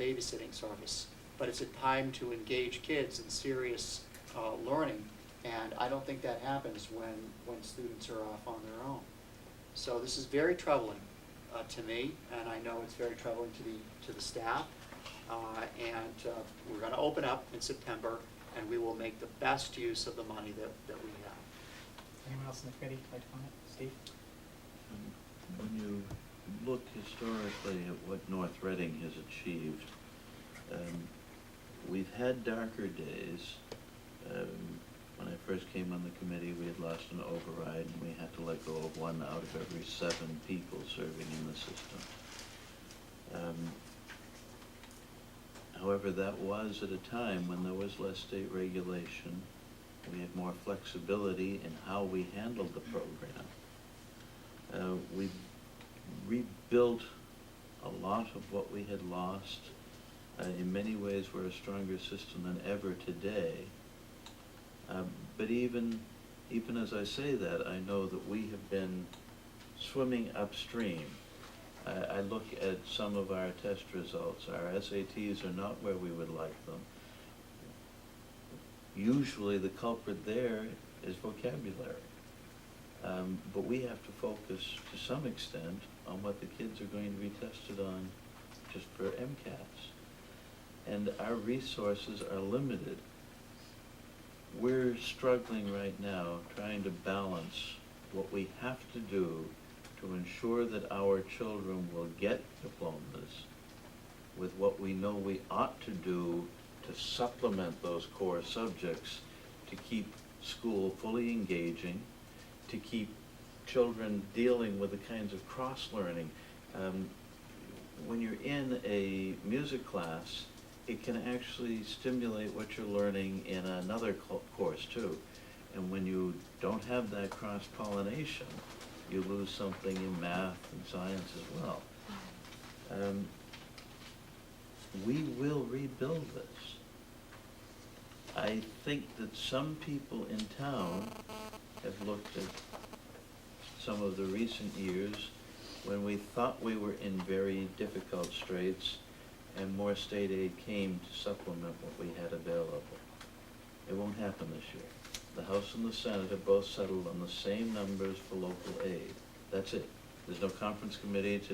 babysitting service, but it's a time to engage kids in serious learning, and I don't think that happens when students are off on their own. So this is very troubling to me, and I know it's very troubling to the staff. We're going to open up in September, and we will make the best use of the money that we have. Anyone else in the committee like to comment? Steve? When you look historically at what North Reading has achieved, we've had darker days. When I first came on the committee, we had lost an override, and we had to let go of 1 out of every 7 people serving in the system. However, that was at a time when there was less state regulation. We had more flexibility in how we handled the program. We rebuilt a lot of what we had lost. In many ways, we're a stronger system than ever today. But even as I say that, I know that we have been swimming upstream. I look at some of our test results. Our SATs are not where we would like them. Usually the culprit there is vocabulary. But we have to focus to some extent on what the kids are going to be tested on just for MCATs. And our resources are limited. We're struggling right now trying to balance what we have to do to ensure that our children will get diplomas with what we know we ought to do to supplement those core subjects, to keep school fully engaging, to keep children dealing with the kinds of cross-learning. When you're in a music class, it can actually stimulate what you're learning in another course too. And when you don't have that cross-pollination, you lose something in math and science as well. We will rebuild this. I think that some people in town have looked at some of the recent years when we thought we were in very difficult straits and more state aid came to supplement what we had available. It won't happen this year. The House and the Senate have both settled on the same numbers for local aid. That's it. There's no conference committee to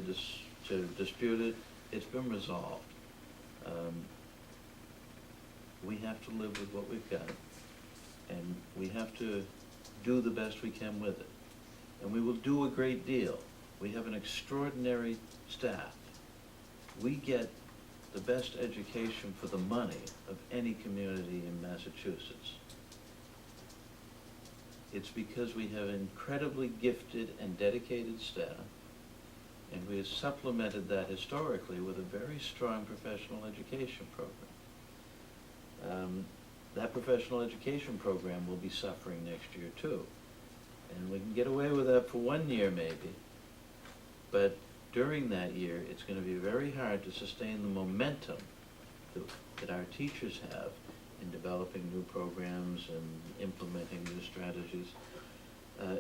dispute it. It's been resolved. We have to live with what we've got, and we have to do the best we can with it. And we will do a great deal. We have an extraordinary staff. We get the best education for the money of any community in Massachusetts. It's because we have incredibly gifted and dedicated staff, and we have supplemented that historically with a very strong professional education program. That professional education program will be suffering next year too. And we can get away with that for 1 year maybe, but during that year it's going to be very hard to sustain the momentum that our teachers have in developing new programs and implementing new strategies.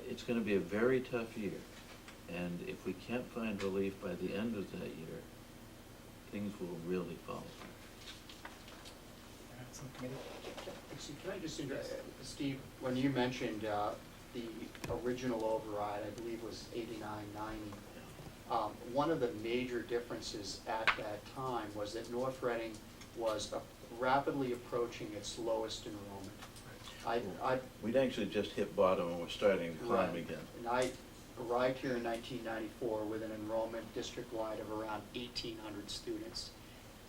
It's going to be a very tough year, and if we can't find relief by the end of that year, things will really fall apart. Can I just interrupt, Steve, when you mentioned the original override, I believe was 89-90, one of the major differences at that time was that North Reading was rapidly approaching its lowest enrollment. We'd actually just hit bottom and we're starting to climb again. And I arrived here in 1994 with an enrollment district-wide of around 1,800 students.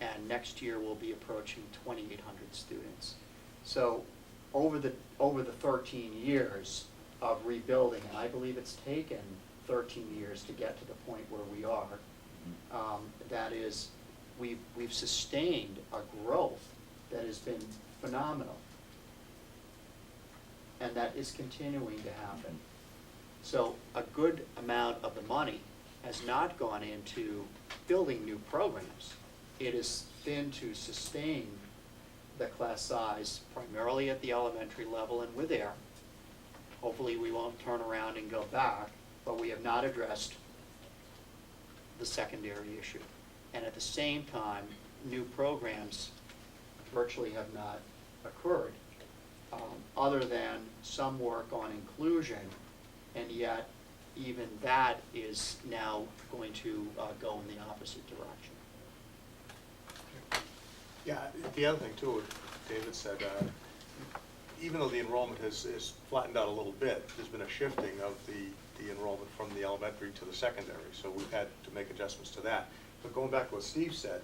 And next year we'll be approaching 2,800 students. So over the 13 years of rebuilding, and I believe it's taken 13 years to get to the point where we are, that is, we've sustained a growth that has been phenomenal, and that is continuing to happen. So a good amount of the money has not gone into building new programs. It is thin to sustain the class size primarily at the elementary level, and we're there. Hopefully we won't turn around and go back, but we have not addressed the secondary issue. And at the same time, new programs virtually have not occurred, other than some work on inclusion, and yet even that is now going to go in the opposite direction. Yeah, the other thing too, David said, even though the enrollment has flattened out a little bit, there's been a shifting of the enrollment from the elementary to the secondary, so we've had to make adjustments to that. But going back to what Steve said,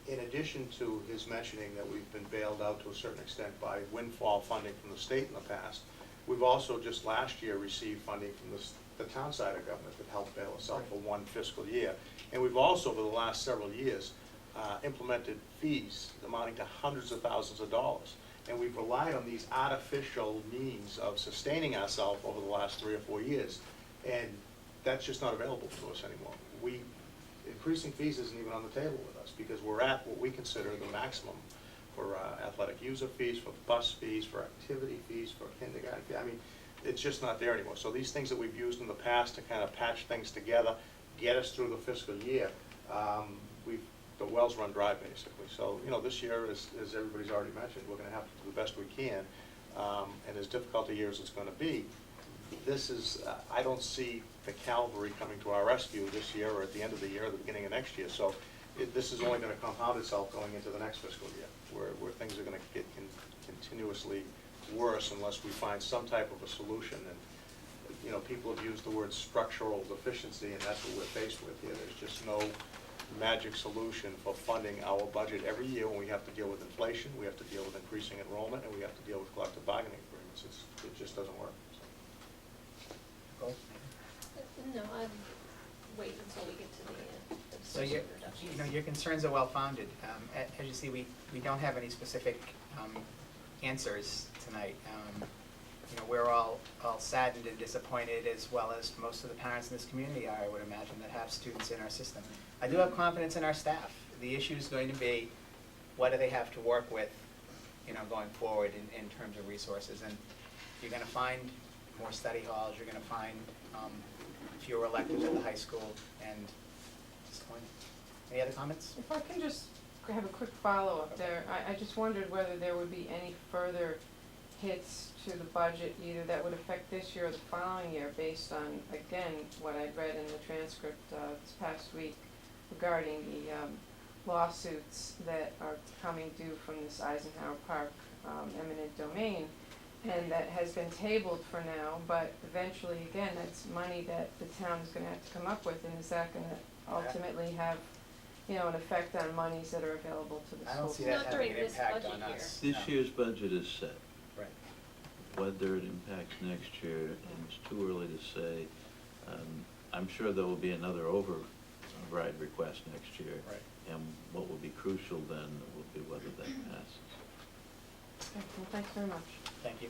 in addition to his mentioning that we've been bailed out to a certain extent by windfall funding from the state in the past, we've also just last year received funding from the town side of government that helped bail us out for one fiscal year. And we've also, over the last several years, implemented fees amounting to hundreds of thousands of dollars. And we've relied on these artificial means of sustaining ourselves over the last 3 or 4 years. And that's just not available to us anymore. Increasing fees isn't even on the table with us, because we're at what we consider the maximum for athletic user fees, for bus fees, for activity fees, for kindergarten fees. I mean, it's just not there anymore. So these things that we've used in the past to kind of patch things together, get us through the fiscal year, the well's run dry, basically. So, this year, as everybody's already mentioned, we're going to have to do the best we can. And as difficult a year as it's going to be, this is, I don't see the cavalry coming to our rescue this year or at the end of the year or the beginning of next year. So this is only going to compound itself going into the next fiscal year, where things are going to get continuously worse unless we find some type of a solution. And, people have used the word structural deficiency, and that's what we're faced with here. There's just no magic solution for funding our budget every year when we have to deal with inflation, we have to deal with increasing enrollment, and we have to deal with collective bargaining agreements. It just doesn't work. Go. No, I'd wait until we get to the So your concerns are well-founded. As you see, we don't have any specific answers tonight. We're all saddened and disappointed, as well as most of the parents in this community are, I would imagine, that have students in our system. I do have confidence in our staff. The issue is going to be, what do they have to work with, going forward in terms of resources. And you're going to find more study halls, you're going to find fewer electives at the high school, and disappointing. Any other comments? If I can just have a quick follow-up there, I just wondered whether there would be any further hits to the budget, either that would affect this year or the following year, based on, again, what I'd read in the transcript this past week regarding the lawsuits that are coming due from this Eisenhower Park eminent domain, and that has been tabled for now, but eventually, again, that's money that the town is gonna have to come up with, and is that gonna ultimately have, an effect on monies that are available to the schools? I don't see Not that having during an this impact budget on us. This No. year's budget is set. Right. Whether it impacts next year, and it's too early to say. I'm sure there will be another override request next year. Right. And what will be crucial then will be whether that passes. Okay, well, thanks very much. Thank you.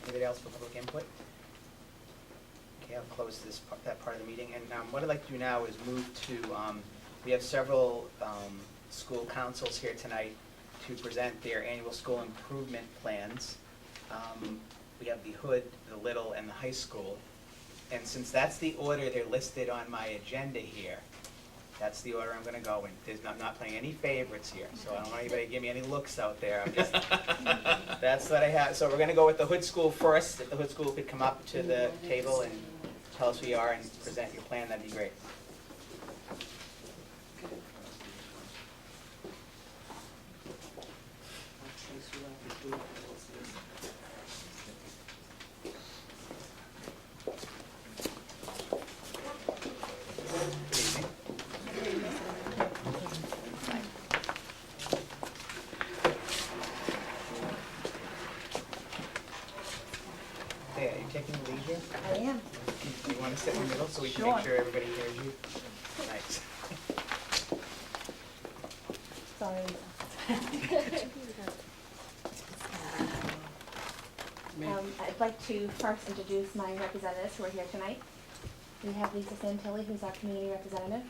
Anybody else for public input? Okay, I'll close that part of the meeting. And what I'd like to do now is move to, we have several school councils here tonight to present their annual school improvement plans. We have the Hood, the Little, and the high school. And since that's the order they're listed on my agenda here, that's the order I'm gonna go in. I'm not playing any favorites here, so I don't want anybody to give me any looks out there. I'm just, that's what I have. So we're gonna go with the Hood School first. If the Hood School could come up to the table and tell us who you are and present your plan, that'd be great. Hey, are you taking the lead here? I am. Do you want to sit in the middle so we can Sure. make sure everybody hears you? Nice. Sorry. I'd like to first introduce my representatives who are here tonight. We have Lisa Santilli, who's our community representative.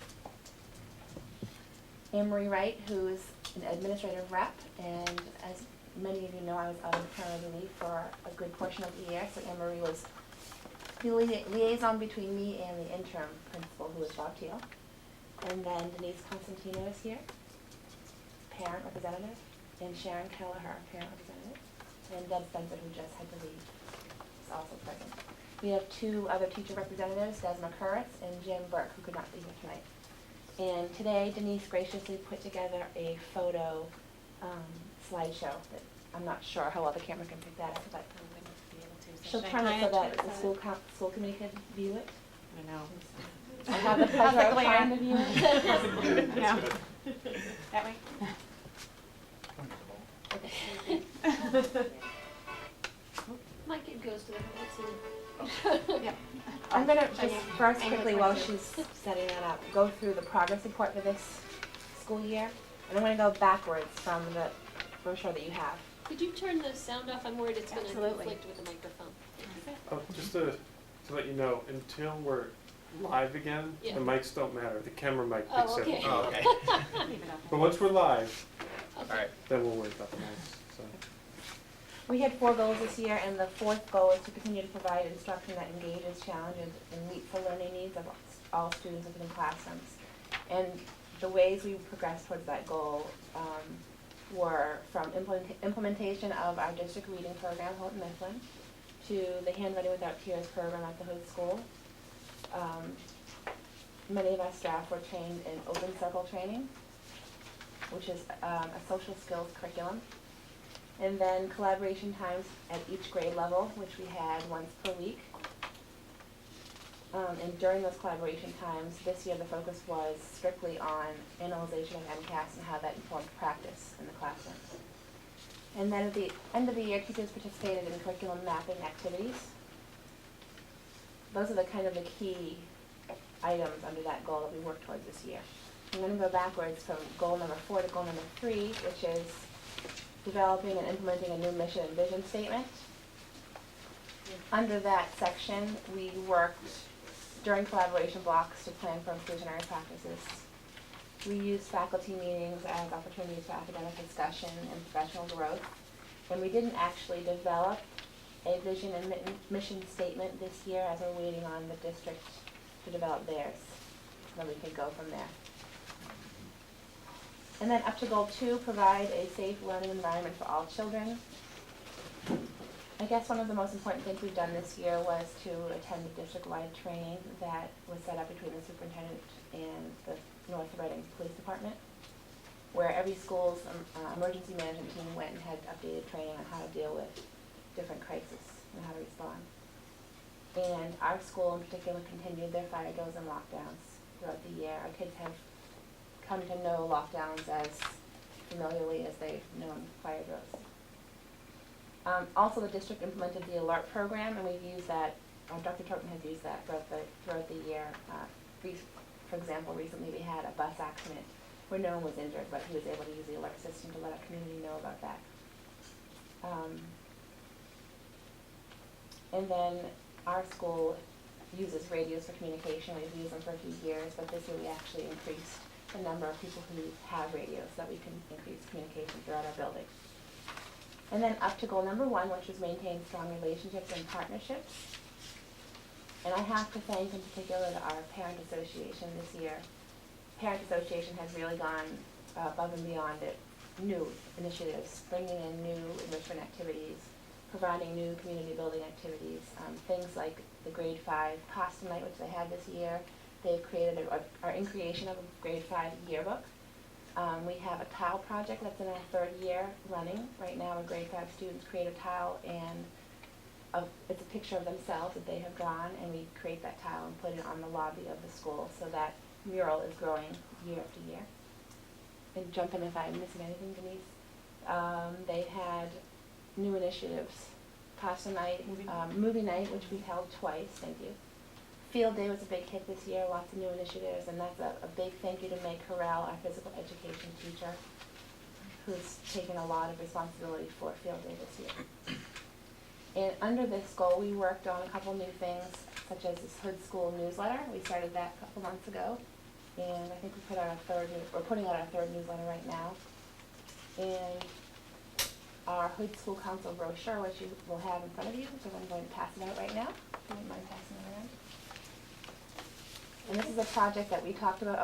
Anne Marie Wright, who is an administrative rep, and as many of you know, I was out on maternity leave for a good portion of the year, so Anne Marie was the liaison between me and the interim principal, who is Bob Teal. And then Denise Constantino is here, parent representative, and Sharon Kelleher, parent representative, and Deb Spencer, who just had to leave, is also present. We have two other teacher representatives, Desma Kurtz and Jim Burke, who could not be here tonight. And today Denise graciously put together a photo slideshow that I'm not sure how well the camera can pick that up, but she'll turn it so that the school committee can view it. I know. I have the pleasure of trying to view it. Yeah. That way? My kid goes to the Hudson. Yeah. I'm gonna just Okay. first Anchor quickly, while 22. she's setting that up, go through the progress report for this school year. And I'm gonna go backwards from the brochure that you have. Could you turn the sound off? I'm worried it's gonna Absolutely. conflict with the microphone. Oh, just to let you know, until we're live again, Yeah. the mics don't matter. The camera mic Oh, picks okay. everything. Oh, okay. Leave it up. But once we're live, Okay. All right. then we'll worry about the mics. So. We had 4 goals this year, and the 4th goal is to continue to provide instruction that engages, challenges, and meets the learning needs of all students within classrooms. And the ways we progressed towards that goal were from implementation of our district reading program, Houghton Mifflin, to the Handwriting Without Tears program at the Hood School. Many of our staff were trained in Open Circle training, which is a social skills curriculum. And then collaboration times at each grade level, which we had once per week. And during those collaboration times, this year the focus was strictly on analyzation of MCAS and how that informed practice in the classroom. And then at the end of the year, teachers participated in curriculum mapping activities. Those are the kind of the key items under that goal that we worked towards this year. I'm going to go backwards from goal number 4 to goal number 3, which is developing and implementing a new mission and vision statement. Under that section, we worked during collaboration blocks to plan for inclusionary practices. We used faculty meetings as opportunities for academic discussion and professional growth. And we didn't actually develop a vision and mission statement this year, as we're waiting on the district to develop theirs, so that we could go from there. And then up to goal 2, provide a safe learning environment for all children. I guess one of the most important things we've done this year was to attend the district-wide training that was set up between the superintendent and the North Reading Police Department, where every school's emergency management team went and had updated training on how to deal with different crises and how to respond. And our school in particular continued their fire drills and lockdowns throughout the year. Our kids have come to know lockdowns as familiarly as they've known fire drills. Also, the district implemented the ALERT program, and we've used that, Dr. Toten has used that throughout the year. For example, recently we had a bus accident where no one was injured, but he was able to use the ALERT system to let our community know about that. And then our school uses radios for communication. We've used them for a few years, but this year we actually increased the number of people who have radios so that we can increase communication throughout our building. And then up to goal number 1, which was maintain strong relationships and partnerships. And I have to thank in particular our parent association this year. Parent association has really gone above and beyond it. New initiatives, bringing in new enrichment activities, providing new community building activities, things like the grade 5 pasta night, which they had this year. They've created, are in creation of a grade 5 yearbook. We have a tile project that's in our 3rd year running. Right now, our grade 5 students create a tile, and it's a picture of themselves that they have drawn, and we create that tile and put it on the lobby of the school, so that mural is growing year after year. And jump in if I'm missing anything, Denise. They had new initiatives, pasta night, movie night, which we held twice, thank you. Field Day was a big hit this year, lots of new initiatives, and that's a big thank you to Meg Corral, our physical education teacher, who's taken a lot of responsibility for Field Day this year. And under this goal, we worked on a couple new things, such as this Hood School newsletter. We started that a couple months ago, and I think we put out we're putting out our 3rd newsletter right now. And our Hood School Council brochure, which you will have in front of you, so I'm going to pass it out right now. Do you mind passing it around? And this is a project that we talked about,